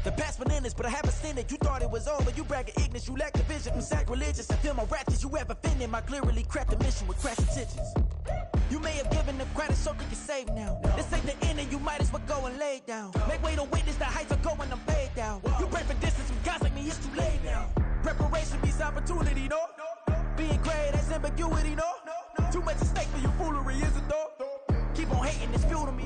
The past bananas, but I haven't seen it. You thought it was over. You bragging ignorance. You lack the vision. I'm sacrilegious. I feel my raptors. You ever offended my clearly crafted mission with crass intentions. You may have given them credit so they can save now. This ain't the end and you might as well go and lay down. Make way to witness the heights are going, I'm paid down. You pray for distance from guys like me, it's too late now. Preparation beats opportunity, no? Being great has ambiguity, no? Too much at stake for your foolery, is it though? Keep on hating, it's fuel to me.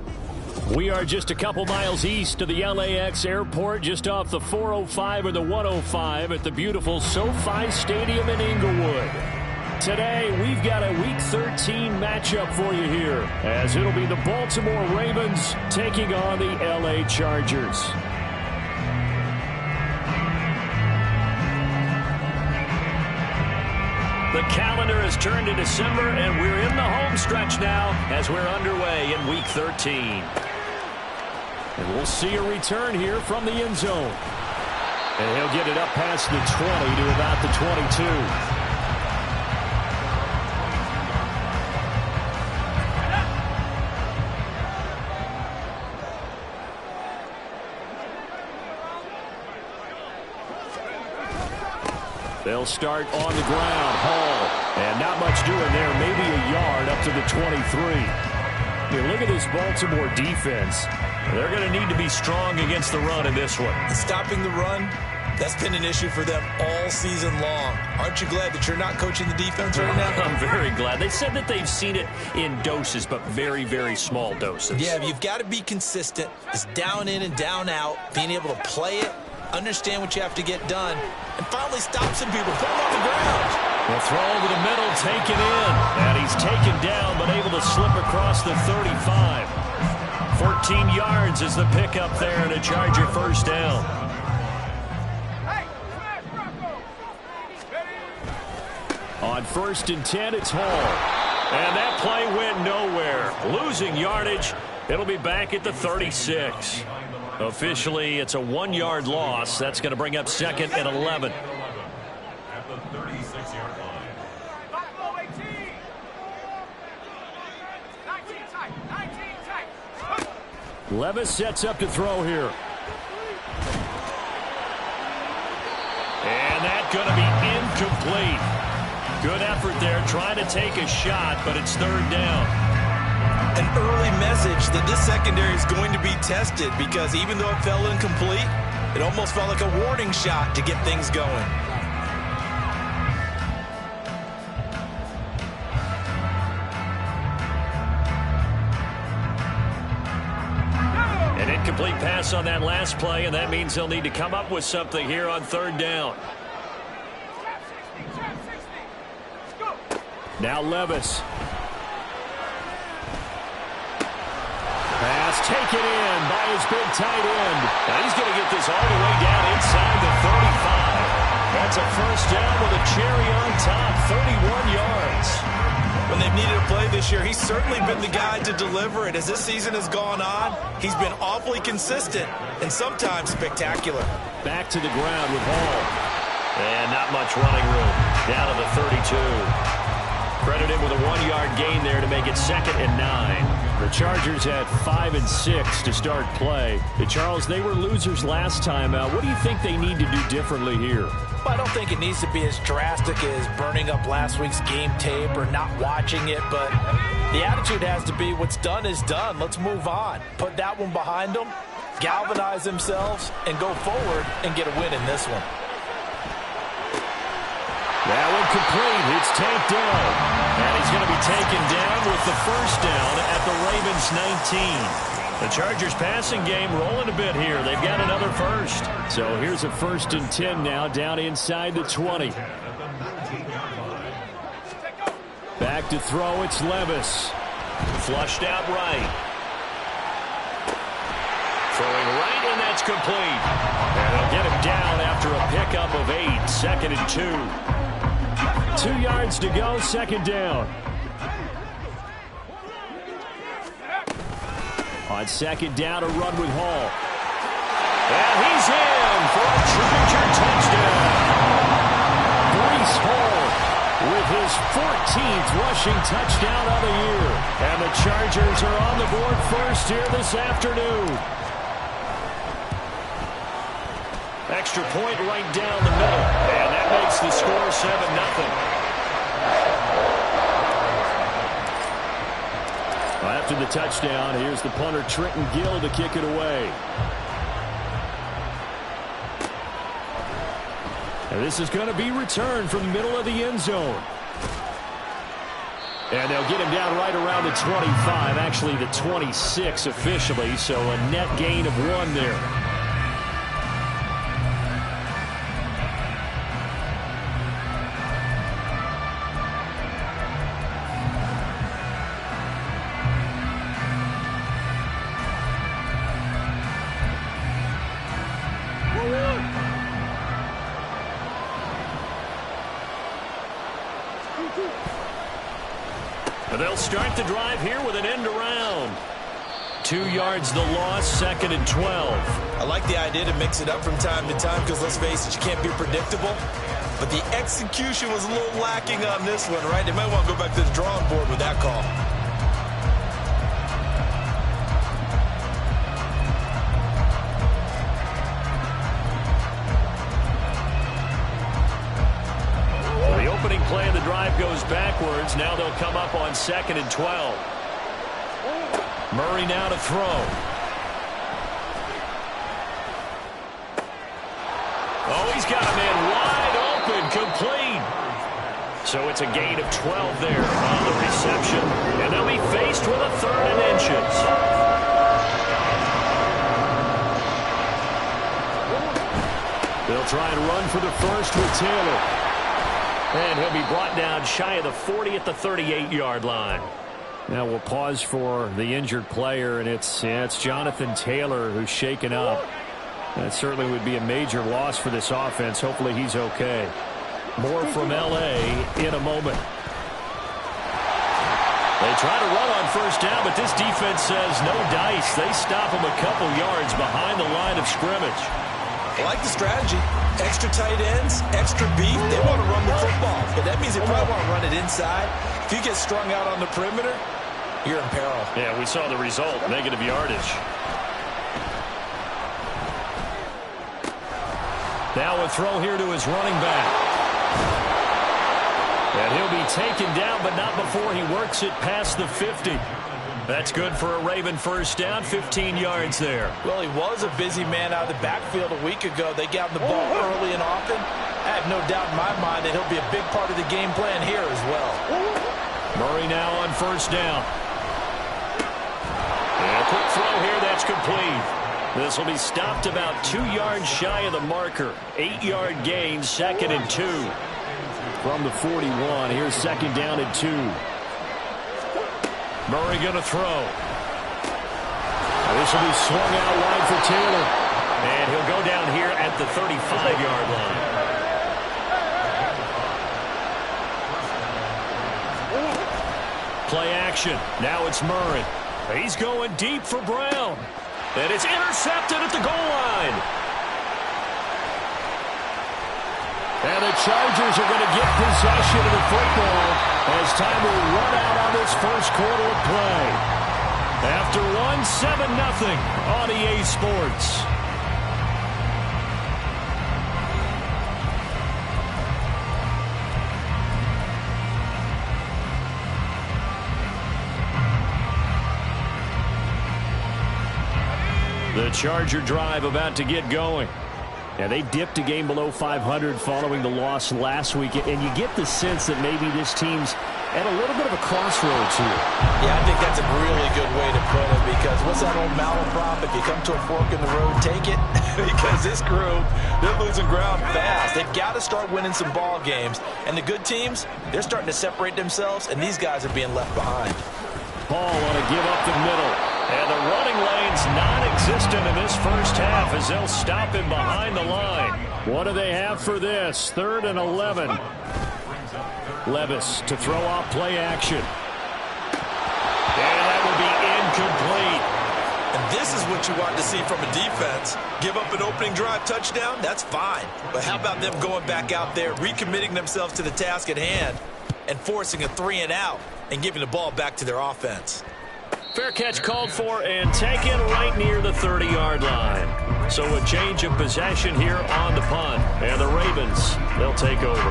We are just a couple miles east of the LAX airport, just off the 405 or the 105 at the beautiful SoFi Stadium in Inglewood. Today, we've got a Week 13 matchup for you here, as it'll be the Baltimore Ravens taking on the LA Chargers. The calendar has turned to December, and we're in the home stretch now as we're underway in Week 13. And we'll see a return here from the end zone. And he'll get it up past the 20 to about the 22. They'll start on the ground. Hall. And not much doing there. Maybe a yard up to the 23. Here, look at this Baltimore defense. They're going to need to be strong against the run in this one. Stopping the run, that's been an issue for them all season long. Aren't you glad that you're not coaching the defense right now? I'm very glad. They said that they've seen it in doses, but very, very small doses. Yeah, you've got to be consistent. It's down in and down out, being able to play it, understand what you have to get done, and finally stop some people, put them on the ground. The throw over the middle, taken in. And he's taken down, but able to slip across the 35. 14 yards is the pickup there, and a Charger first down. On 1st and 10, it's Hall. And that play went nowhere. Losing yardage. It'll be back at the 36. Officially, it's a 1-yard loss. That's going to bring up 2nd and 11. At the 36-yard line. Levis sets up to throw here. And that's going to be incomplete. Good effort there, trying to take a shot, but it's 3rd down. An early message that this secondary is going to be tested, because even though it fell incomplete, it almost felt like a warning shot to get things going. An incomplete pass on that last play, and that means they'll need to come up with something here on 3rd down. Now Levis. Pass taken in by his big tight end. Now he's going to get this all the way down inside the 35. That's a first down with a cherry on top, 31 yards. When they've needed a play this year, he's certainly been the guy to deliver it. As this season has gone on, he's been awfully consistent and sometimes spectacular. Back to the ground with Hall. And not much running room. Down to the 32. Credit him with a 1-yard gain there to make it 2nd and 9. The Chargers had 5 and 6 to start play. Charles, they were losers last time out. What do you think they need to do differently here? Well, I don't think it needs to be as drastic as burning up last week's game tape or not watching it, but the attitude has to be what's done is done. Let's move on. Put that one behind them, galvanize themselves, and go forward and get a win in this one. That one complete. It's tanked down. And he's going to be taken down with the first down at the Ravens 19. The Chargers passing game rolling a bit here. They've got another first. So here's a 1st and 10 now down inside the 20. Back to throw. It's Levis. Flushed out right. Throwing right, and that's complete. And they'll get him down after a pickup of 8. 2nd and 2. 2 yards to go, 2nd down. On 2nd down, a run with Hall. And he's in for a Charger touchdown. Breece Hall with his 14th rushing touchdown of the year. And the Chargers are on the board first here this afternoon. Extra point right down the middle. And that makes the score 7-0. After the touchdown, here's the punter Trenton Gill to kick it away. And this is going to be returned from the middle of the end zone. And they'll get him down right around the 25, actually the 26 officially, so a net gain of 1 there. They'll start the drive here with an end around. 2 yards the loss, 2nd and 12. I like the idea to mix it up from time to time because, let's face it, you can't be predictable. But the execution was a little lacking on this one, right? They might want to go back to the drawing board with that call. Play of the drive goes backwards. Now they'll come up on 2nd and 12. Murray now to throw. Oh, he's got a man wide open, complete. So it's a gain of 12 there on the reception. And they'll be faced with a 3rd and inches. They'll try and run for the first with Taylor. And he'll be brought down shy of the 40 at the 38-yard line. Now we'll pause for the injured player, and it's Jonathan Taylor who's shaken up. That certainly would be a major loss for this offense. Hopefully he's okay. More from L.A. in a moment. They try to run on first down, but this defense says no dice. They stop him a couple yards behind the line of scrimmage. I like the strategy. Extra tight ends, extra beef. They want to run the football, but that means they probably want to run it inside. If you get strung out on the perimeter, you're in peril. Yeah, we saw the result, negative yardage. Now a throw here to his running back. And he'll be taken down, but not before he works it past the 50. That's good for a Raven first down, 15 yards there. Well, he was a busy man out of the backfield a week ago. They got him the ball early and often. I have no doubt in my mind that he'll be a big part of the game plan here as well. Murray now on first down. And a quick throw here, that's complete. This will be stopped about 2 yards shy of the marker. 8-yard gain, 2nd and 2. From the 41, here's 2nd down and 2. Murray going to throw. This will be swung out wide for Taylor. And he'll go down here at the 35-yard line. Play action. Now it's Murray. He's going deep for Brown. And it's intercepted at the goal line. And the Chargers are going to get possession of the football as time will run out on this first quarter of play. After 7-0 on EA Sports. The Charger drive about to get going. Yeah, they dipped a game below 500 following the loss last week, and you get the sense that maybe this team's at a little bit of a crossroads here. Yeah, I think that's a really good way to put it, because what's that old malaprop? If you come to a fork in the road, take it. Because this group, they're losing ground fast. They've got to start winning some ball games. And the good teams, they're starting to separate themselves, and these guys are being left behind. Paul on a give up the middle. And the running lane's non-existent in this first half as they'll stop him behind the line. What do they have for this? 3rd and 11. Levis to throw off play action. And that will be incomplete. And this is what you want to see from a defense. Give up an opening drive touchdown, that's fine. But how about them going back out there, recommitting themselves to the task at hand, and forcing a 3 and out, and giving the ball back to their offense. Fair catch called for and taken right near the 30-yard line. So a change of possession here on the punt. And the Ravens, they'll take over.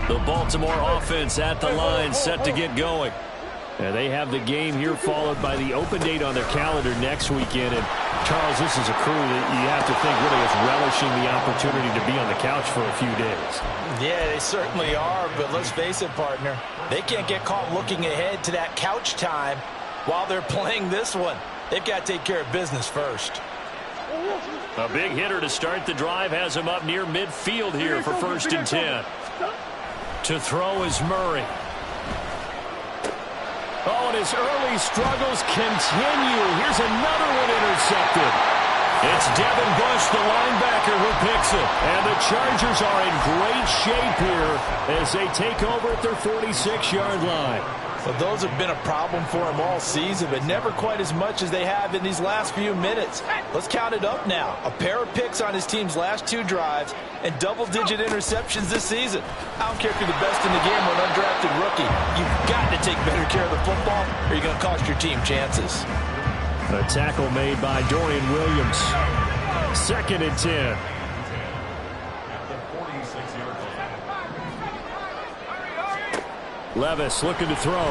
The Baltimore offense at the line, set to get going. And they have the game here followed by the open date on their calendar next weekend. And Charles, this is a crew that you have to think really is relishing the opportunity to be on the couch for a few days. Yeah, they certainly are, but let's face it, partner. They can't get caught looking ahead to that couch time while they're playing this one. They've got to take care of business first. A big hitter to start the drive has him up near midfield here for 1st and 10. To throw is Murray. Oh, and his early struggles continue. Here's another one intercepted. It's Devin Bush, the linebacker, who picks it. And the Chargers are in great shape here as they take over at their 46-yard line. Well, those have been a problem for them all season, but never quite as much as they have in these last few minutes. Let's count it up now. A pair of picks on his team's last 2 drives and double-digit interceptions this season. I don't care if you're the best in the game or an undrafted rookie. You've got to take better care of the football or you're going to cost your team chances. A tackle made by Dorian Williams. 2nd and 10. Levis looking to throw. And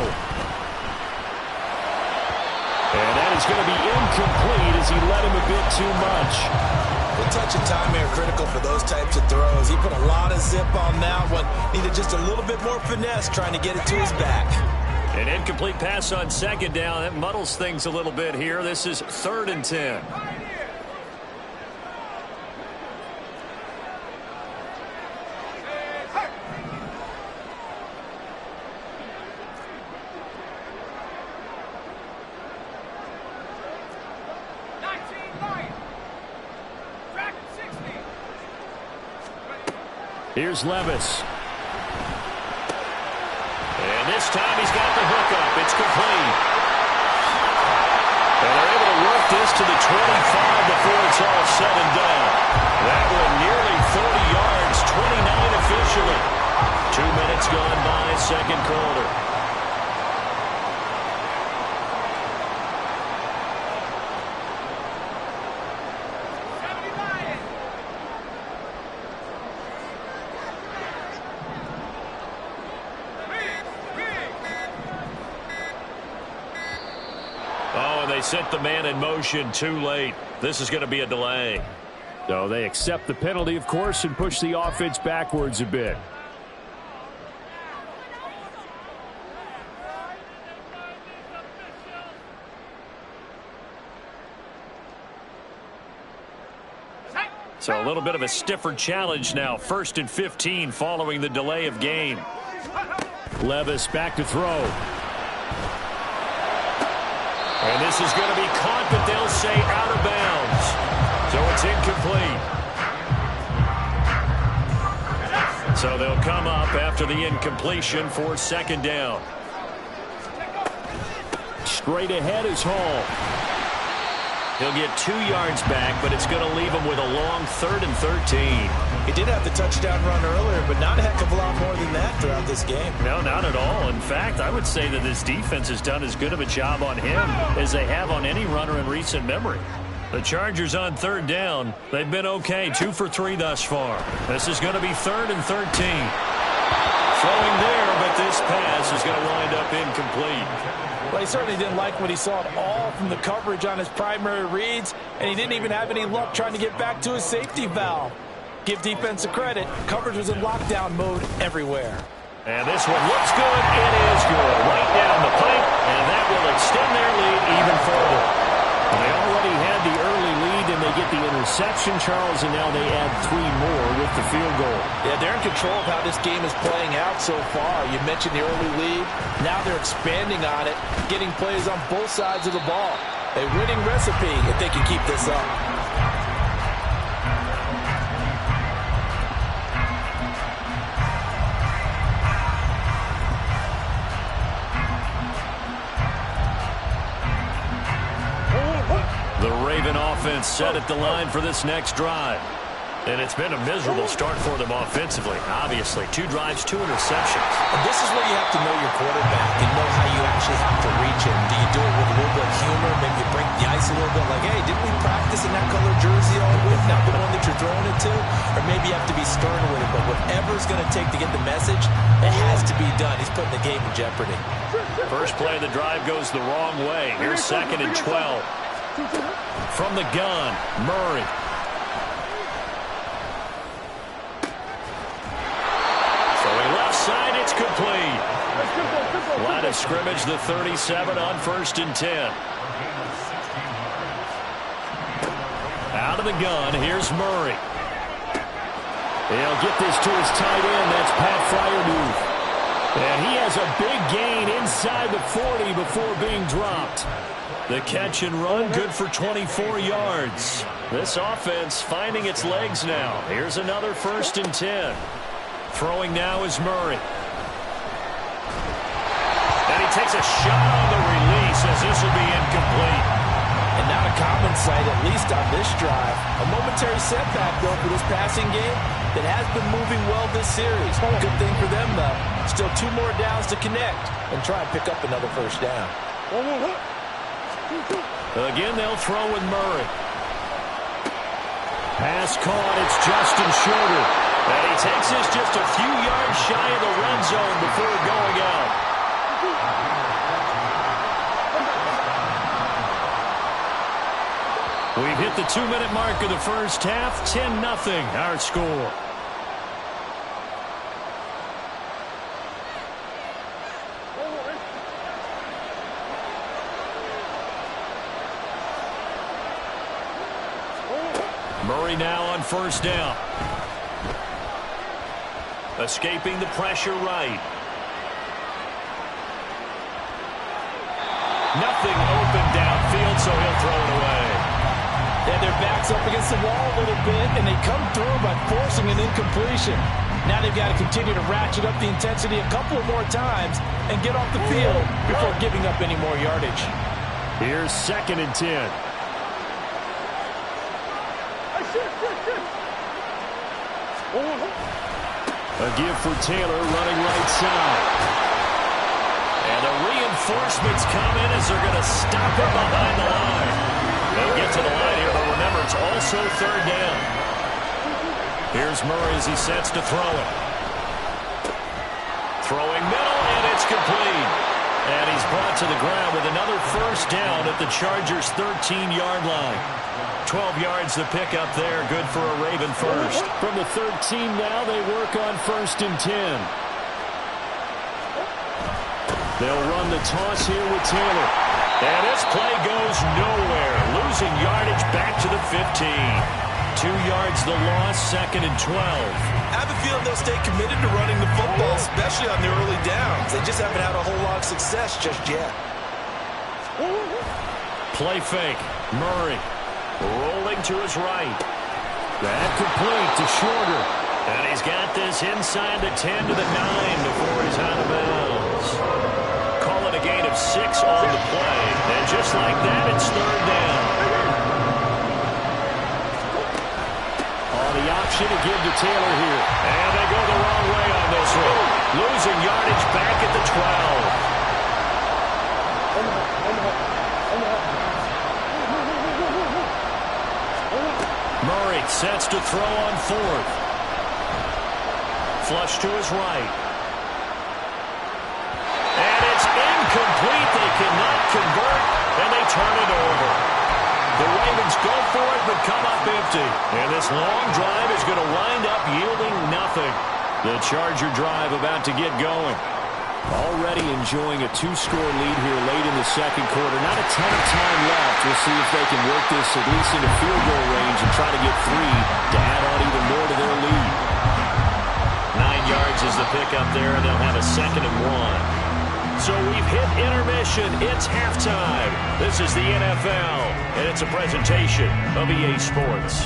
that is going to be incomplete as he led him a bit too much. The touch and timing are critical for those types of throws. He put a lot of zip on that one. Needed just a little bit more finesse trying to get it to his back. An incomplete pass on 2nd down. That muddles things a little bit here. This is 3rd and 10. Here's Levis. And this time he's got the hook up. It's complete. And they're able to work this to the 25 before it's all said and done. That one nearly 30 yards, 29 officially. 2 minutes gone by, 2nd quarter. They sent the man in motion too late. This is going to be a delay. So they accept the penalty, of course, and push the offense backwards a bit. So a little bit of a stiffer challenge now. 1st and 15 following the delay of game. Levis back to throw. And this is going to be caught, but they'll say out of bounds. So it's incomplete. So they'll come up after the incompletion for 2nd down. Straight ahead is Hall. He'll get 2 yards back, but it's going to leave him with a long 3rd and 13. He did have the touchdown run earlier, but not a heck of a lot more than that throughout this game. No, not at all. In fact, I would say that this defense has done as good of a job on him as they have on any runner in recent memory. The Chargers on 3rd down. They've been okay, 2 for 3 thus far. This is going to be 3rd and 13. Throwing there, but this pass is going to wind up incomplete. Well, he certainly didn't like what he saw at all from the coverage on his primary reads, and he didn't even have any luck trying to get back to his safety valve. Give defense a credit. Coverage was in lockdown mode everywhere. And this one looks good. It is good. Right down the pipe, and that will extend their lead even further. They already had the early lead, and they get the interception, Charles, and now they add 3 more with the field goal. Yeah, they're in control of how this game is playing out so far. You mentioned the early lead. Now they're expanding on it, getting plays on both sides of the ball. A winning recipe if they can keep this up. The Raven offense set at the line for this next drive. And it's been a miserable start for them offensively. Obviously, 2 drives, 2 interceptions. And this is where you have to know your quarterback and know how you actually have to reach him. Do you do it with a little bit of humor? Maybe you break the ice a little bit like, hey, didn't we practice in that color jersey all week? Not the one that you're throwing it to? Or maybe you have to be stern with it. But whatever it's going to take to get the message, it has to be done. He's putting the game in jeopardy. First play of the drive goes the wrong way. Here's 2nd and 12. From the gun, Murray. Side, it's complete. Line of scrimmage, the 37 on 1st and 10. Out of the gun, here's Murray. He'll get this to his tight end. That's Pat Fryermuth. And he has a big gain inside the 40 before being dropped. The catch and run, good for 24 yards. This offense finding its legs now. Here's another 1st and 10. Throwing now is Murray. And he takes a shot on the release as this will be incomplete. And not a common sight, at least on this drive. A momentary setback, though, for this passing game that has been moving well this series. Good thing for them, though. Still 2 more downs to connect and try and pick up another 1st down. Again, they'll throw with Murray. Pass caught. It's Justin Shorter. And he takes this just a few yards shy of the red zone before going out. We've hit the 2-minute mark of the first half. 10-0 our score. Murray now on 1st down. Escaping the pressure right. Nothing open downfield, so he'll throw it away. And their back's up against the wall a little bit, and they come through by forcing an incompletion. Now they've got to continue to ratchet up the intensity a couple more times and get off the field before giving up any more yardage. Here's 2nd and 10. A give for Taylor running right side. And the reinforcements come in as they're going to stop him behind the line. They'll get to the line here, but remember, it's also 3rd down. Here's Murray as he sets to throw it. Throwing middle, and it's complete. And he's brought to the ground with another 1st down at the Chargers' 13-yard line. 12 yards to pick up there. Good for a Raven first. From the 13 now, they work on 1st and 10. They'll run the toss here with Taylor. And this play goes nowhere. Losing yardage back to the 15. 2 yards the loss, 2nd and 12. I have a feeling they'll stay committed to running the football, especially on the early downs. They just haven't had a whole lot of success just yet. Play fake. Murray. Rolling to his right. That complete to Shorter. And he's got this inside the 10 to the 9 before he's out of bounds. Call it a gain of 6 on the play. And just like that, it's 3rd down. On the option to give to Taylor here. And they go the wrong way on this one. Losing yardage back at the 12. Murray sets to throw on 4th. Flush to his right. And it's incomplete. They cannot convert, and they turn it over. The Ravens go for it, but come up empty. And this long drive is going to wind up yielding nothing. The Charger drive about to get going. Already enjoying a 2-score lead here late in the 2nd quarter. Not a ton of time left. We'll see if they can work this at least into field goal range and try to get 3 to add on even more to their lead. 9 yards is the pickup there, and they'll have a 2nd and 1. So we've hit intermission. It's halftime. This is the NFL, and it's a presentation of EA Sports.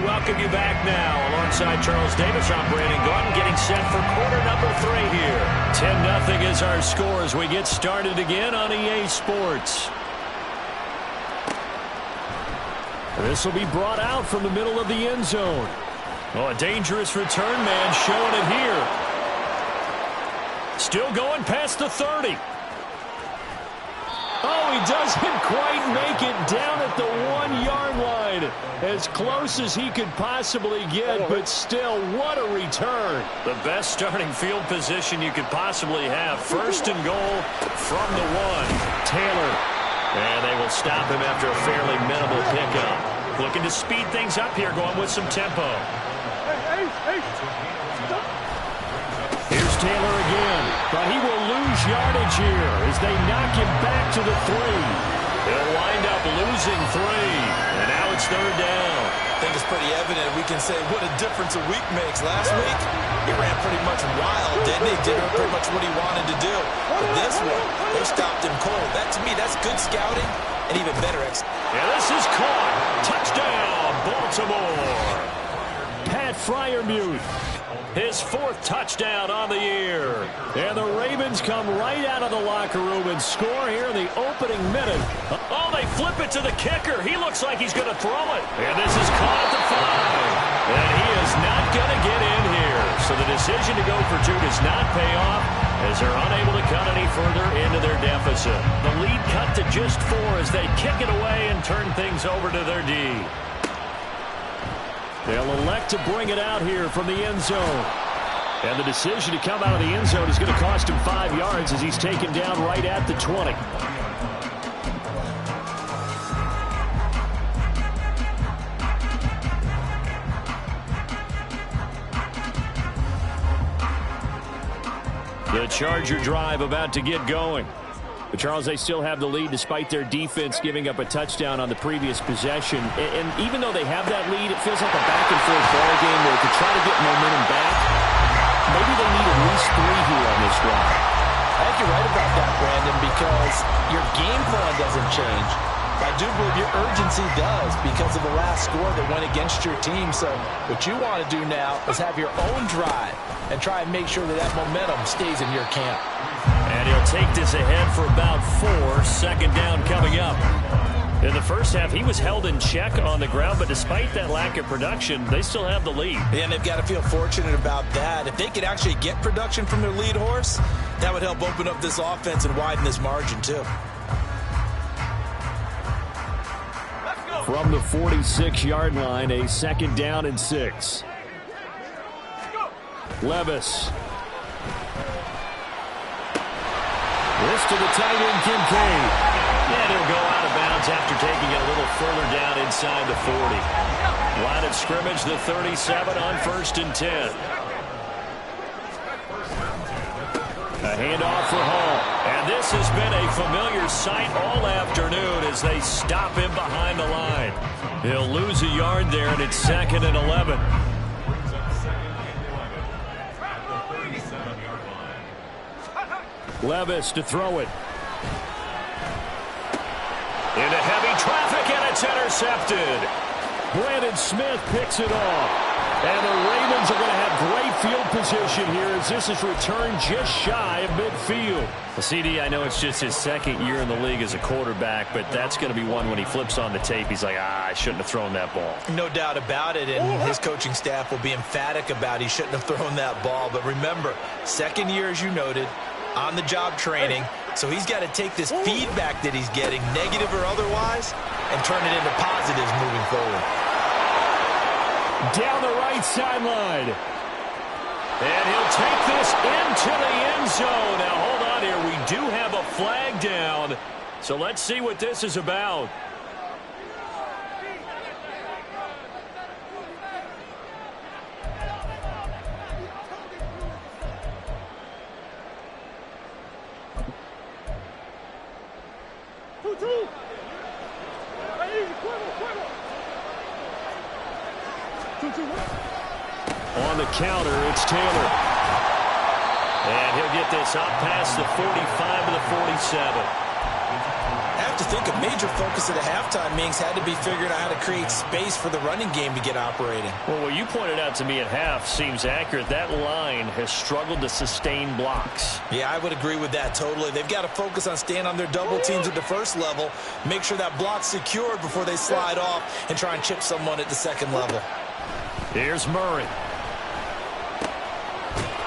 Welcome you back now courtside, Charles Davis. I'm Brandon Gaudin getting set for quarter number 3 here. 10-0 is our score as we get started again on EA Sports. This will be brought out from the middle of the end zone. Oh, a dangerous return man showing it here. Still going past the 30. Oh, he doesn't quite make it down at the 1-yard line. As close as he could possibly get, but still, what a return. The best starting field position you could possibly have. First and goal from the 1. Taylor. And they will stop him after a fairly minimal pickup. Looking to speed things up here, going with some tempo. Here's Taylor again, but he will lose yardage here as they knock him back to the 3. They'll wind up losing 3, and now it's third down. I think it's pretty evident we can say what a difference a week makes. Last week, he ran pretty much wild, didn't he? Did pretty much what he wanted to do. But this one, they stopped him cold. That, to me, that's good scouting and even better execution. Yeah, this is caught. Touchdown, Baltimore. Pat Freiermuth. His 4th touchdown on the year. And the Ravens come right out of the locker room and score here in the opening minute. Oh, they flip it to the kicker. He looks like he's going to throw it. And this is caught at the 5. And he is not going to get in here. So the decision to go for 2 does not pay off as they're unable to cut any further into their deficit. The lead cut to just 4 as they kick it away and turn things over to their D. They'll elect to bring it out here from the end zone. And the decision to come out of the end zone is going to cost him 5 yards as he's taken down right at the 20. The Charger drive about to get going. But, Charles, they still have the lead despite their defense giving up a touchdown on the previous possession. And even though they have that lead, it feels like a back-and-forth ball game where to try to get momentum back, maybe they need at least 3 here on this drive. I think you're right about that, Brandon, because your game plan doesn't change. I do believe your urgency does because of the last score that went against your team. So what you want to do now is have your own drive and try and make sure that that momentum stays in your camp. And he'll take this ahead for about 4. Second down coming up. In the first half, he was held in check on the ground, but despite that lack of production, they still have the lead. And they've got to feel fortunate about that. If they could actually get production from their lead horse, that would help open up this offense and widen this margin, too. From the 46-yard line, a 2nd down and 6. Levis. This to the tight end, Kincaid. And he'll go out of bounds after taking it a little further down inside the 40. Line of scrimmage, the 37 on 1st and 10. A handoff for Hall. And this has been a familiar sight all afternoon as they stop him behind the line. He'll lose a yard there, and it's 2nd and 11. Levis to throw it. Into heavy traffic, and it's intercepted. Brandon Smith picks it off. And the Ravens are going to have great field position here as this is returned just shy of midfield. Well, CD, I know it's just his 2nd year in the league as a quarterback, but that's going to be one when he flips on the tape. He's like, I shouldn't have thrown that ball. No doubt about it, and his coaching staff will be emphatic about he shouldn't have thrown that ball. But remember, 2nd year, as you noted, on-the-job training, so he's got to take this feedback that he's getting, negative or otherwise, and turn it into positives moving forward. Down the right sideline. And he'll take this into the end zone. Now, hold on here. We do have a flag down, so let's see what this is about. On the counter, it's Taylor. And he'll get this up past the 45 to the 47. have to think a major focus of the halftime meetings had to be figuring out how to create space for the running game to get operating. Well, what you pointed out to me at half seems accurate. That line has struggled to sustain blocks. Yeah, I would agree with that totally. They've got to focus on staying on their double teams at the first level, make sure that block's secured before they slide off and try and chip someone at the second level. Here's Murray.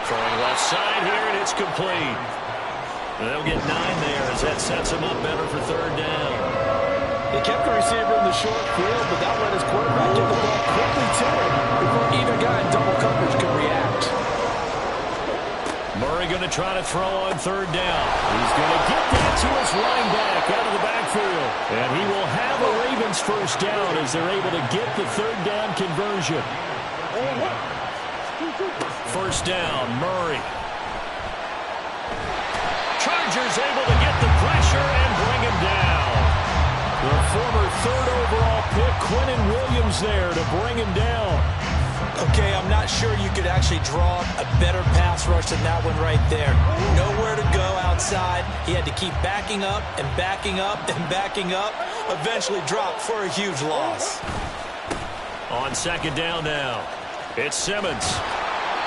Throwing left side here, and it's complete. They'll get 9 there as that sets them up better for third down. They kept the receiver in the short field, but that let his quarterback get the ball quickly to him before either guy in double coverage could react. Murray going to try to throw on third down. He's going to get that to his running back out of the backfield. And he will have a Ravens first down as they're able to get the third down conversion. First down, Murray. Chargers able to get the pressure and bring him down. The former third overall pick, Quinnen Williams, there to bring him down. Okay, I'm not sure you could actually draw a better pass rush than that one right there. Nowhere to go outside. He had to keep backing up and backing up and backing up. Eventually dropped for a huge loss. On second down now, it's Simmons.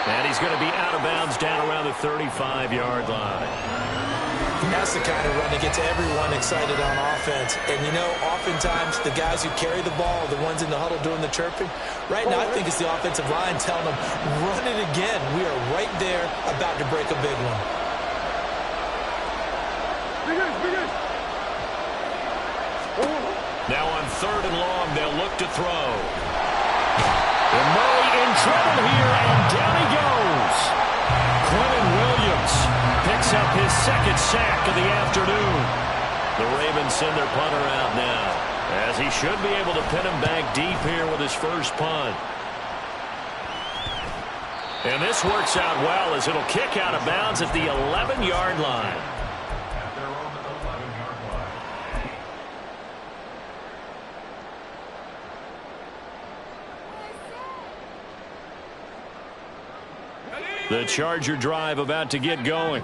And he's going to be out of bounds down around the 35-yard line. That's the kind of run that gets everyone excited on offense. And, you know, oftentimes the guys who carry the ball are the ones in the huddle doing the chirping. Right now, I think it's the offensive line telling them, run it again. We are right there about to break a big one. Now on third and long, they'll look to throw. And Murray in trouble here, and down he goes. Quinnen Williams picks up his second sack of the afternoon. The Ravens send their punter out now, as he should be able to pin him back deep here with his first punt. And this works out well as it'll kick out of bounds at the 11-yard line. At their own 11-yard line. The Charger drive about to get going.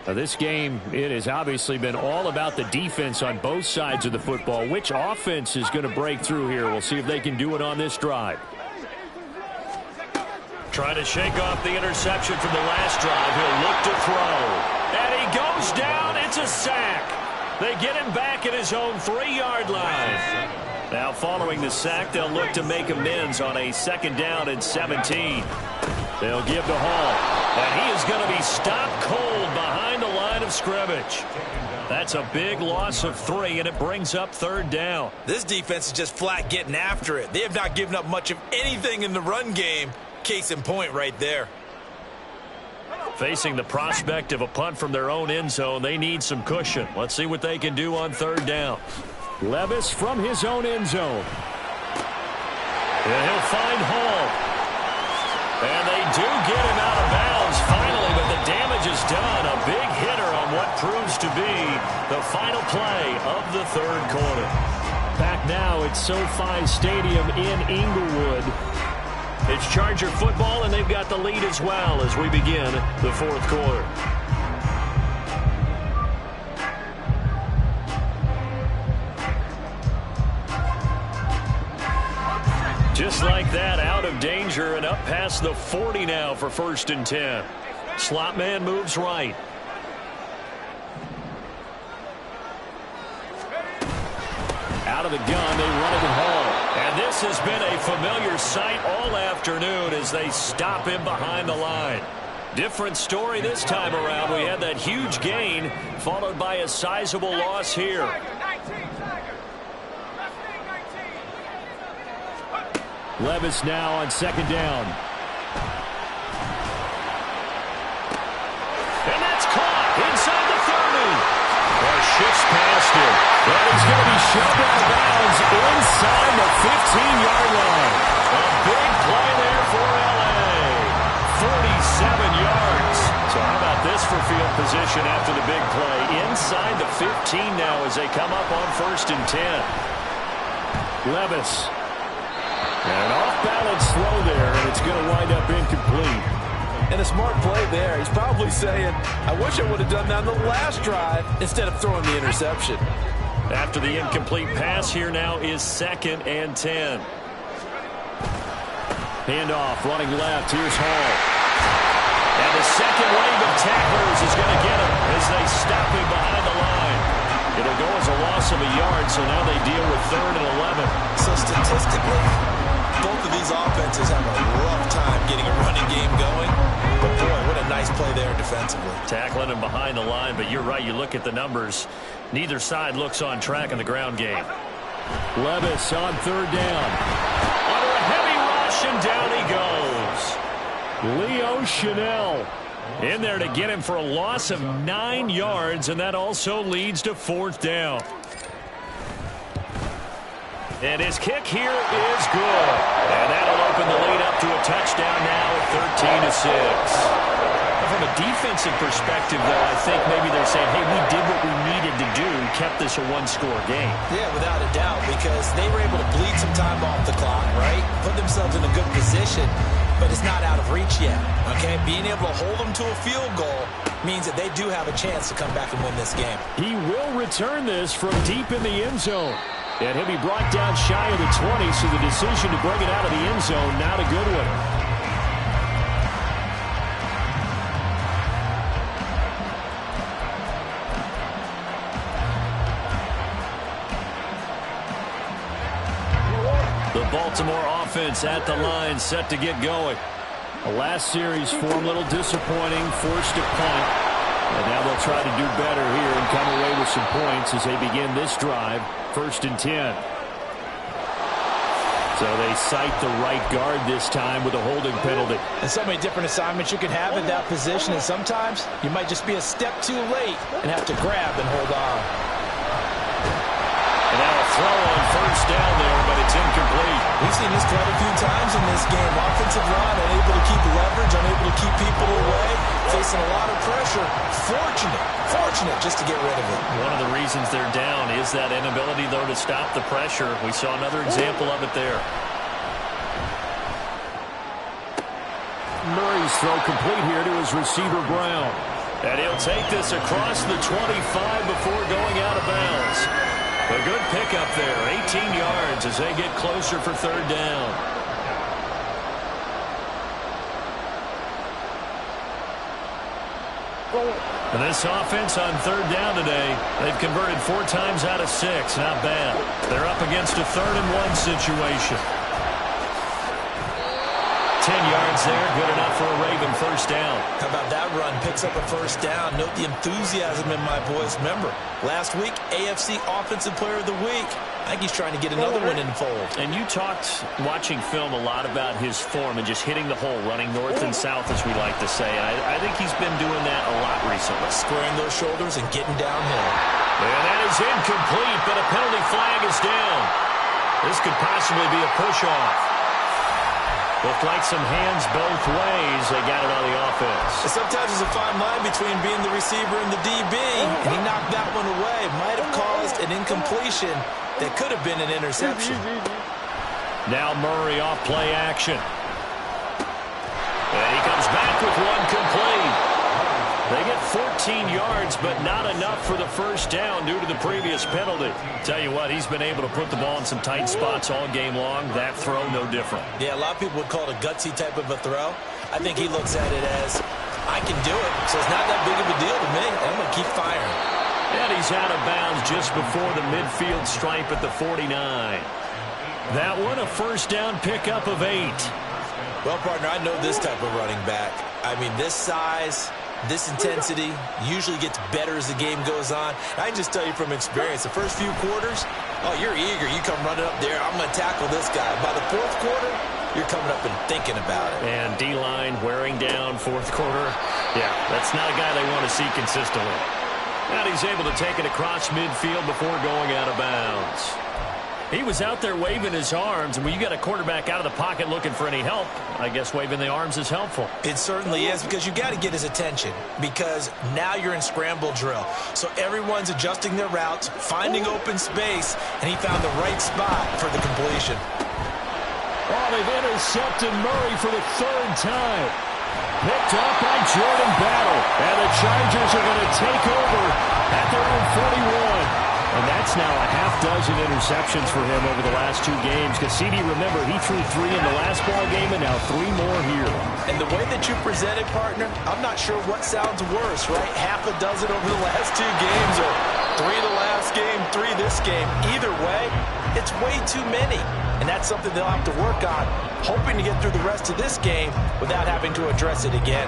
Now this game, it has obviously been all about the defense on both sides of the football. Which offense is going to break through here? We'll see if they can do it on this drive. Trying to shake off the interception from the last drive. He'll look to throw. And he goes down. It's a sack. They get him back at his own 3-yard line. Now following the sack, they'll look to make amends on a second down and 17. They'll give to Hall, and he is going to be stopped cold behind the line of scrimmage. That's a big loss of 3, and it brings up third down. This defense is just flat getting after it. They have not given up much of anything in the run game. Case in point right there. Facing the prospect of a punt from their own end zone, they need some cushion. Let's see what they can do on third down. Levis from his own end zone. And he'll find Hall. And they do get him out of bounds finally, but the damage is done. A big hitter on what proves to be the final play of the third quarter. Back now at SoFi Stadium in Inglewood. It's Charger football, and they've got the lead as well as we begin the fourth quarter. Just like that, out of danger and up past the 40 now for first and 10. Slot man moves right. Out of the gun, they run it to Hall. And this has been a familiar sight all afternoon as they stop him behind the line. Different story this time around. We had that huge gain followed by a sizable loss here. Levis now on second down. And that's caught inside the 30. Or shifts past him. But he's going to be shoved out of bounds inside the 15-yard line. A big play there for L.A. 47 yards. So how about this for field position after the big play? Inside the 15 now as they come up on first and 10. Levis. And an off-balance throw there, and it's going to wind up incomplete. And a smart play there. He's probably saying, I wish I would have done that on the last drive instead of throwing the interception. After the incomplete pass, here now is 2nd and 10. Handoff, running left. Here's Hall. And the second wave of tacklers is going to get him as they stop him behind the line. It'll go as a loss of a yard, so now they deal with 3rd and 11. So statistically, both of these offenses have a rough time getting a running game going. But boy, what a nice play there defensively. Tackling him behind the line, but you're right. You look at the numbers. Neither side looks on track in the ground game. Levis on 3rd down. Under a heavy rush, and down he goes. Leo Chanel in there to get him for a loss of 9 yards, and that also leads to 4th down. And his kick here is good. And that'll open the lead up to a touchdown now at 13-6. From a defensive perspective, though, I think maybe they're saying, hey, we did what we needed to do, kept this a 1-score game. Yeah, without a doubt, because they were able to bleed some time off the clock, right? Put themselves in a good position, but it's not out of reach yet, okay? Being able to hold them to a field goal means that they do have a chance to come back and win this game. He will return this from deep in the end zone. And he'll be brought down shy of the 20, so the decision to bring it out of the end zone, not a good one. The Baltimore offense at the line, set to get going. The last series form a little disappointing, forced a punt. And now they'll try to do better here and come away with some points as they begin this drive. 1st and 10. So they cite the right guard this time with a holding penalty. And so many different assignments you can have at that position, and sometimes you might just be a step too late and have to grab and hold on. And now a throw on 1st down there, but it's incomplete. We've seen this quite a few times in this game. Offensive line unable to keep leverage, unable to keep people away, facing a lot of pressure. Fortunate just to get rid of it. One of the reasons they're down is that inability, though, to stop the pressure. We saw another example of it there. Murray's throw complete here to his receiver, Brown. And he'll take this across the 25 before going out of bounds. A good pickup there, 18 yards as they get closer for 3rd down. And this offense on 3rd down today, they've converted 4 times out of 6. Not bad. They're up against a 3rd and 1 situation. 10 yards there, good enough for a Raven 1st down. How about that run? Picks up a 1st down. Note the enthusiasm in my boys. Remember, last week, AFC Offensive Player of the Week. I think he's trying to get another one in the fold. And you talked, watching film, a lot about his form and just hitting the hole, running north and south, as we like to say. I think he's been doing that a lot recently. Squaring those shoulders and getting downhill. And that is incomplete, but a penalty flag is down. This could possibly be a push-off. Looked like some hands both ways. They got it on the offense. Sometimes there's a fine line between being the receiver and the DB, and he knocked that one away. Might have caused an incompletion that could have been an interception. Now Murray off play action. And he comes back with one complete. They get 14 yards, but not enough for the 1st down due to the previous penalty. Tell you what, he's been able to put the ball in some tight spots all game long. That throw, no different. Yeah, a lot of people would call it a gutsy type of a throw. I think he looks at it as, I can do it, so it's not that big of a deal to me. I'm going to keep firing. And he's out of bounds just before the midfield stripe at the 49. That one, a 1st down pickup of 8. Well, partner, I know this type of running back. I mean, this size, this intensity usually gets better as the game goes on. I can just tell you from experience, the first few quarters, oh, you're eager. You come running up there, I'm going to tackle this guy. By the 4th quarter, you're coming up and thinking about it. And D-line wearing down 4th quarter. Yeah, that's not a guy they want to see consistently. And he's able to take it across midfield before going out of bounds. He was out there waving his arms, and when you got a quarterback out of the pocket looking for any help, I guess waving the arms is helpful. It certainly is, because you got to get his attention, because now you're in scramble drill. So everyone's adjusting their routes, finding open space, and he found the right spot for the completion. Oh, they've intercepted Murray for the 3rd time. Picked up by Jordan Battle, and the Chargers are going to take over at their own 41. And that's now a half dozen interceptions for him over the last 2 games. Because CD, remember, he threw 3 in the last ball game and now 3 more here. And the way that you presented, partner, I'm not sure what sounds worse, right? Half a dozen over the last 2 games or 3 the last game, 3 this game. Either way, it's way too many. And that's something they'll have to work on, hoping to get through the rest of this game without having to address it again.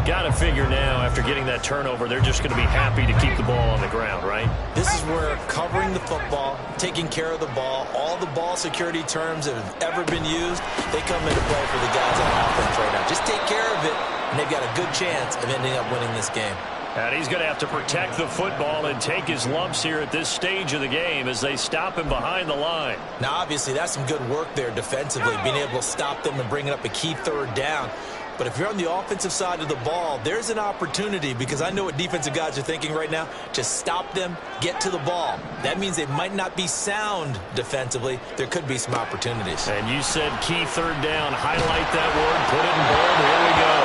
Got to figure now, after getting that turnover, they're just going to be happy to keep the ball on the ground, right? This is where covering the football, taking care of the ball, all the ball security terms that have ever been used, they come into play for the guys on offense right now. Just take care of it, and they've got a good chance of ending up winning this game. And he's going to have to protect the football and take his lumps here at this stage of the game as they stop him behind the line. Now, obviously, that's some good work there defensively, being able to stop them and bringing up a key 3rd down. But if you're on the offensive side of the ball, there's an opportunity, because I know what defensive guys are thinking right now. Just stop them, get to the ball. That means they might not be sound defensively. There could be some opportunities. And you said key 3rd down. Highlight that word. Put it in bold. Here we go.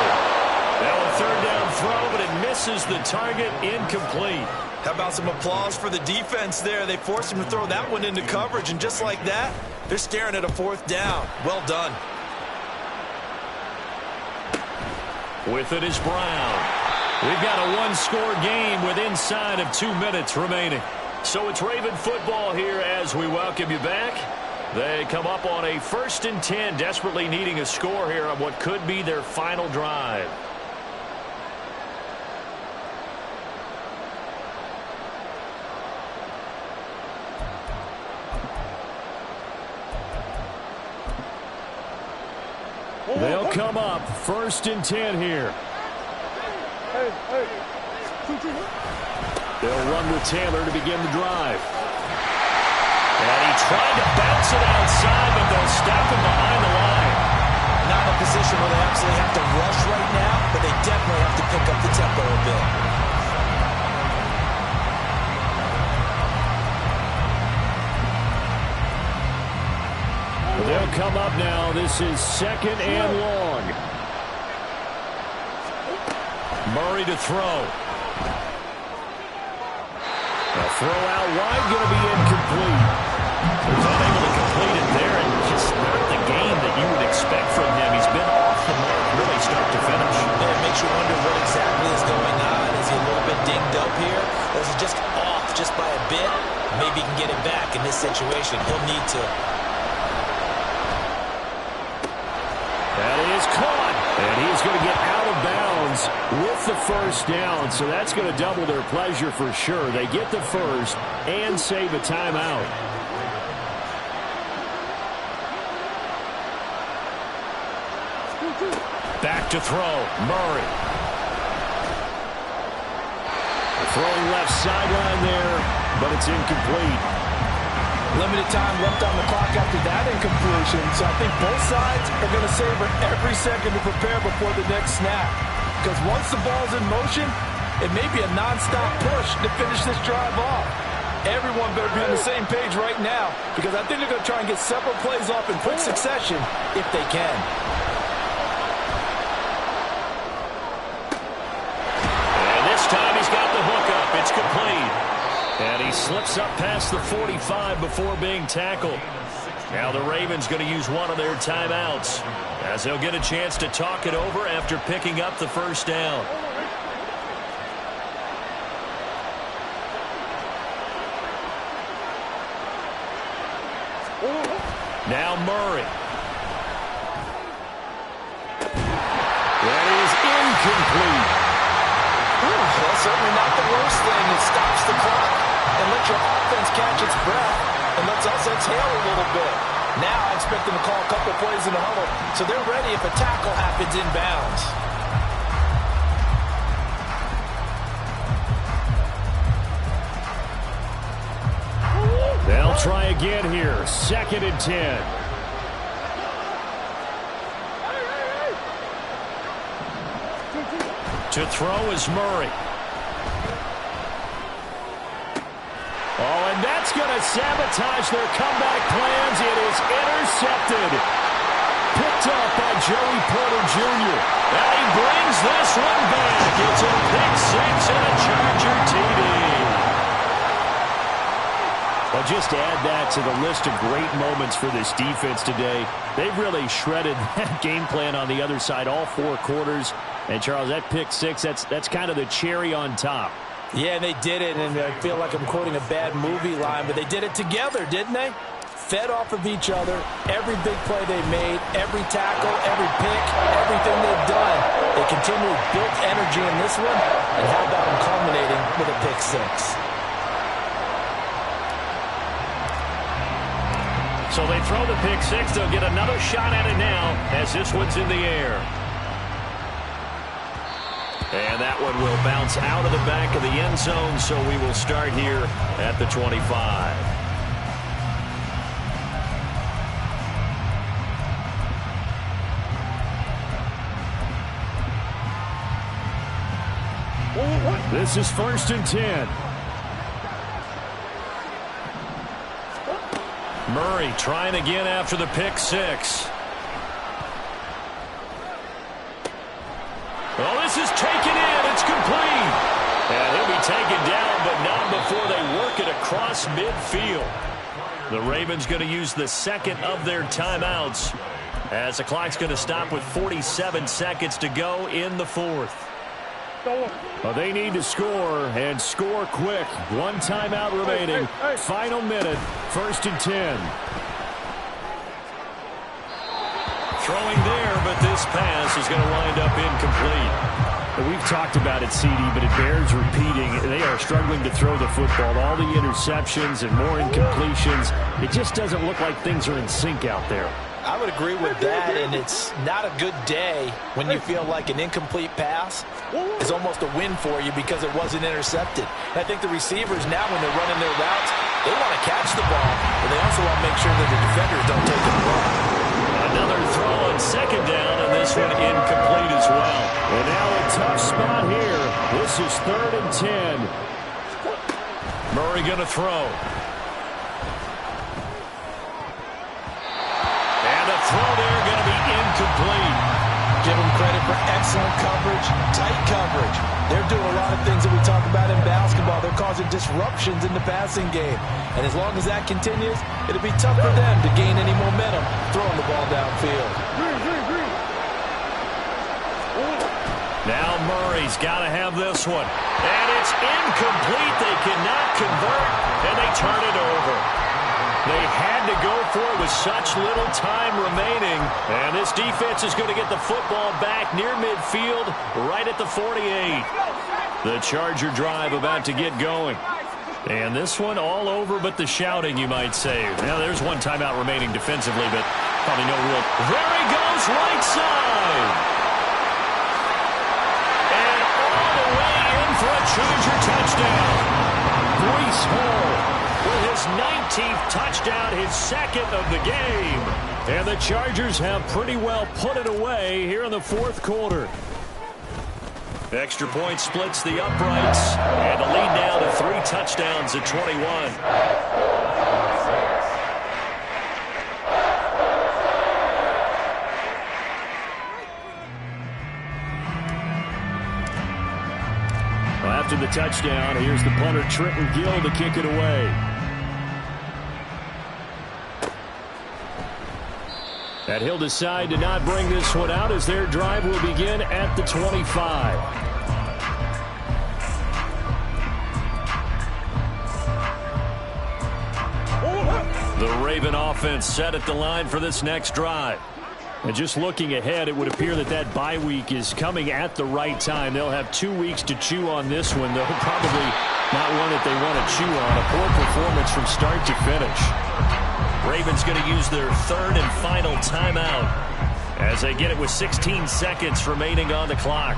Now a 3rd down throw, but it misses the target. Incomplete. How about some applause for the defense there? They forced him to throw that one into coverage, and just like that, they're staring at a 4th down. Well done. With it is Brown. We've got a 1-score game with inside of 2 minutes remaining. So it's Raven football here as we welcome you back. They come up on a 1st and 10, desperately needing a score here on what could be their final drive. They'll come up 1st and 10 here. They'll run with Taylor to begin the drive. And he tried to bounce it outside, but they'll stop him behind the line. Not in a position where they absolutely have to rush right now, but they definitely have to pick up the tempo a bit. They'll come up now. This is 2nd and long. Murray to throw. A throw out wide, going to be incomplete. He was unable to complete it there, and just not the game that you would expect from him. He's been off the mark really start to finish. And it makes you wonder what exactly is going on. Is he a little bit dinged up here? Or is he just off just by a bit? Maybe he can get it back in this situation. He'll need to. That is caught, and he's going to get out of bounds with the 1st down, so that's going to double their pleasure for sure. They get the 1st and save a timeout. Back to throw, Murray. Throwing left sideline there, but it's incomplete. Limited time left on the clock after that incompletion, so I think both sides are going to savor every second to prepare before the next snap. Because once the ball's in motion, it may be a nonstop push to finish this drive off. Everyone better be on the same page right now, because I think they're going to try and get several plays off in quick succession if they can. And this time he's got the hook up. It's complete. And he slips up past the 45 before being tackled. Now the Ravens going to use one of their timeouts as they'll get a chance to talk it over after picking up the 1st down. Now Murray. That is incomplete. Well, certainly not the worst thing. It stops the clock and lets your offense catch its breath and lets us exhale a little bit. Now I expect them to call a couple plays in the huddle so they're ready if a tackle happens inbounds. They'll try again here. 2nd and 10. To throw is Murray. Oh, and that's going to sabotage their comeback plans. It is intercepted. Picked up by Joey Porter Jr. And he brings this one back. It's a pick 6 and a Charger TD. Well, just add that to the list of great moments for this defense today. They've really shredded that game plan on the other side all 4 quarters. And, Charles, that pick 6, that's kind of the cherry on top. Yeah, they did it, and I feel like I'm quoting a bad movie line, but they did it together, didn't they? Fed off of each other, every big play they made, every tackle, every pick, everything they've done. They continually built energy in this one, and how about them culminating with a pick 6? So they throw the pick 6. They'll get another shot at it now as this one's in the air. And that one will bounce out of the back of the end zone, so we will start here at the 25. This is 1st and 10. Murray trying again after the pick 6. Oh, this is taken in. It's complete. And he'll be taken down, but not before they work it across midfield. The Ravens going to use the second of their timeouts as the clock's going to stop with 47 seconds to go in the 4th. Well, they need to score, and score quick. 1 timeout remaining. Final minute, 1st and 10. Throwing there, but this pass is going to wind up incomplete. We've talked about it, CD, but it bears repeating. They are struggling to throw the football. All the interceptions and more incompletions. It just doesn't look like things are in sync out there. I would agree with that, and it's not a good day when you feel like an incomplete pass is almost a win for you because it wasn't intercepted. And I think the receivers now, when they're running their routes, they want to catch the ball, but they also want to make sure that the defenders don't take it wrong. Another throw on 2nd down, and this one incomplete as well. And now a tough spot here. This is 3rd and 10. Murray going to throw. Throw there going to be incomplete. Give them credit for excellent coverage, tight coverage. They're doing a lot of things that we talk about in basketball. They're causing disruptions in the passing game. And as long as that continues, it'll be tough for them to gain any momentum throwing the ball downfield. Now Murray's got to have this one. And it's incomplete. They cannot convert, and they turn it over. They had to go for it with such little time remaining. And this defense is going to get the football back near midfield, right at the 48. The Charger drive about to get going. And this one all over but the shouting, you might say. Now, there's 1 timeout remaining defensively, but probably no real. There he goes, right side. And all the way in for a Charger touchdown. Breece Hall with his 19th touchdown, his 2nd of the game. And the Chargers have pretty well put it away here in the 4th quarter. Extra point splits the uprights, and the lead now to 3 touchdowns at 21. Well, after the touchdown, here's the punter Trenton Gill to kick it away. And he'll decide to not bring this one out as their drive will begin at the 25. The Raven offense set at the line for this next drive. And just looking ahead, it would appear that that bye week is coming at the right time. They'll have 2 weeks to chew on this one, though probably not one that they want to chew on. A poor performance from start to finish. Ravens going to use their 3rd and final timeout as they get it with 16 seconds remaining on the clock.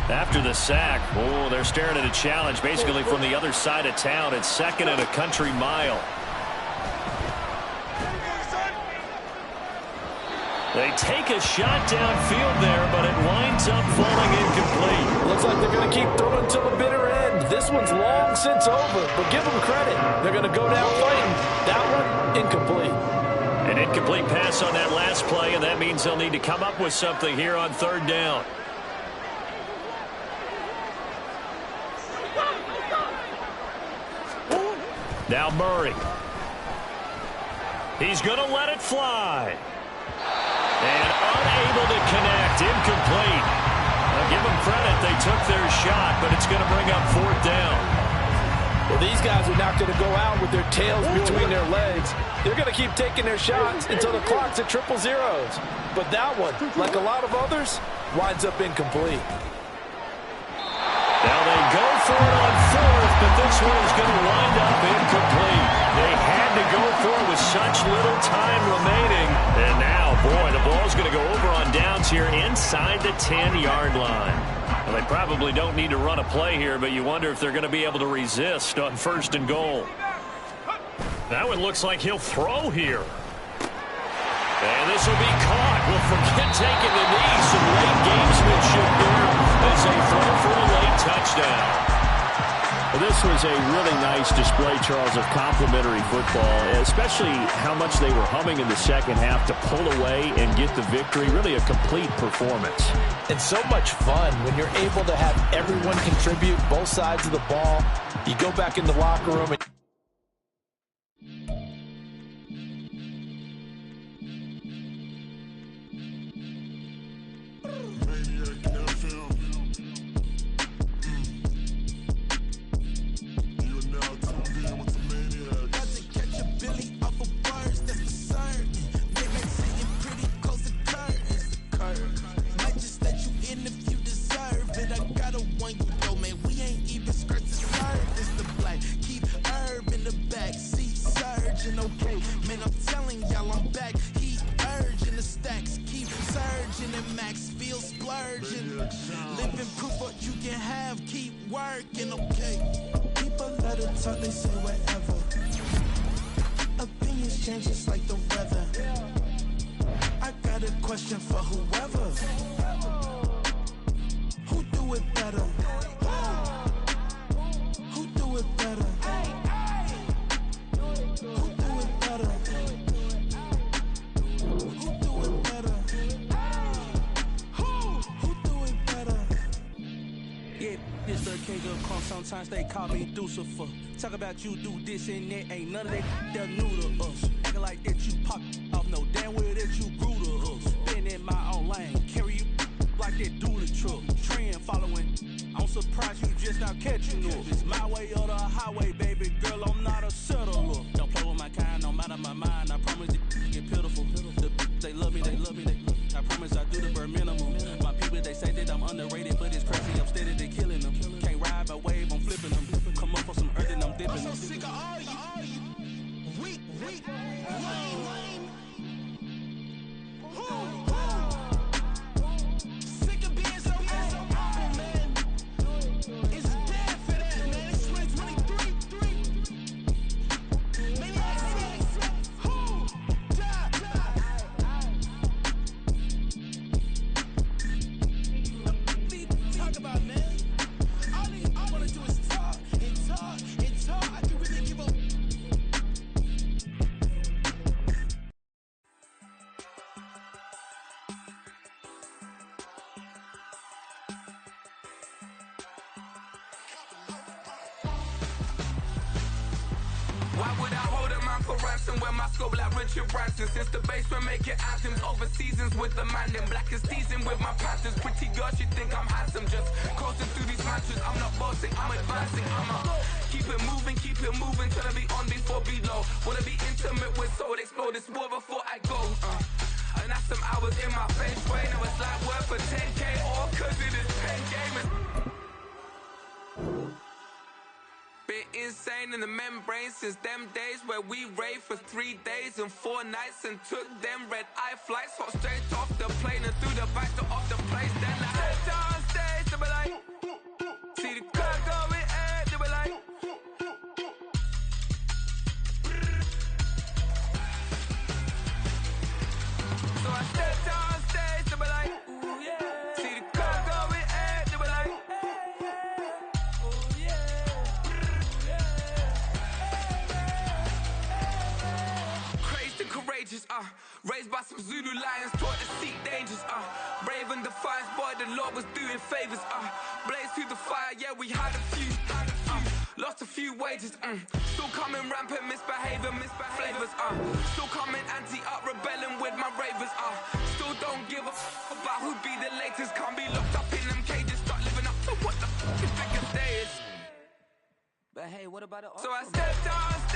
After the sack, oh, they're staring at a challenge basically from the other side of town. It's 2nd and a country mile. They take a shot downfield there, but it winds up falling incomplete. Looks like they're going to keep throwing till the bitter end. This one's long since over, but give them credit. They're going to go down fighting. That one, incomplete. An incomplete pass on that last play, and that means they'll need to come up with something here on 3rd down. Now Murray. He's going to let it fly. And unable to connect. Incomplete. I'll give them credit. They took their shot, but it's going to bring up fourth down. Well, these guys are not going to go out with their tails between their legs. They're going to keep taking their shots until the clock's at 000. But that one, like a lot of others, winds up incomplete. Now they go for it on fourth, but this one is going to wind up incomplete. They had to go for it with such little time remaining. And now, boy, the ball's going to go over on downs here inside the 10-yard line. Well, they probably don't need to run a play here, but you wonder if they're going to be able to resist on first and goal. That one looks like he'll throw here. And this will be caught. Well, forget taking the knee. Some late gamesmanship there as they throw for a late touchdown. Well, this was a really nice display, Charles, of complimentary football, especially how much they were humming in the second half to pull away and get the victory. Really a complete performance. And so much fun when you're able to have everyone contribute both sides of the ball. You go back in the locker room and they say whatever. Opinions change just like the weather. I got a question for whoever. Who do it better? Who do it better? Who do it better? Who do it better? Who do it better? Yeah, this the king of crunk. Sometimes they call me Lucifer. Talk about you do this and that. Ain't none of that they're new to us. Acting like that you pop off. No damn well that you grew to us. Been in my own lane. Carry you like that do the truck. Trend following. I'm surprised you just not catching up. It's my way or the highway, baby girl. I'm not a settler. Don't play with my kind. I'm out of my mind. I promise it get pitiful. They love me, they love me, they love me. I promise I do the bare minimum. My people, they say that I'm underrated, but it's crazy. I'm steady, they killing them. Can't ride my wave, I'm flipping them. Come up for some earth and I'm dipping them. I'm so sick of all you weak, lame. Sick of being so awful, man. It's dead for that, man. It's 2023. Maniacs. Talk about, man. All I wanna do is talk and talk and talk. I can really give up. Why would I hold a man for ransom when my scope like Richard Branson? Since the basement making anthems over seasons with the man in black is teasing with my panthers. Pretty girl, she think I'm handsome. Just coasting through these matches. I'm not bossing, I'm advancing. Keep it moving, trying to be on before below. Wanna be intimate with soul, explore this war before I go. And that's some hours in my face way. Now it's like work for 10K all cause it is pen gaming. Been insane in the membrane since them days where we raved for 3 days and 4 nights and took them red eye flights. Hot straight off the plane and through the back door of the place. Then I head down stage, they be like, see the crowd going air, they be like, so I step down stage, they be like, ooh yeah, see the crowd going air, they be like, ooh yeah. Courageous, raised by some Zulu lions, taught to seek dangers, brave and defiant, boy, the Lord was doing favors, blaze through the fire, yeah, we had a few, lost a few. few wages. Still coming rampant, misbehaving, flavors. Still coming anti-up, rebelling with my ravers. Still don't give a about who'd be the latest. Can't be locked up in them cages. Start living up to what the fuck is biggest day is. But hey, what about the So I stepped out.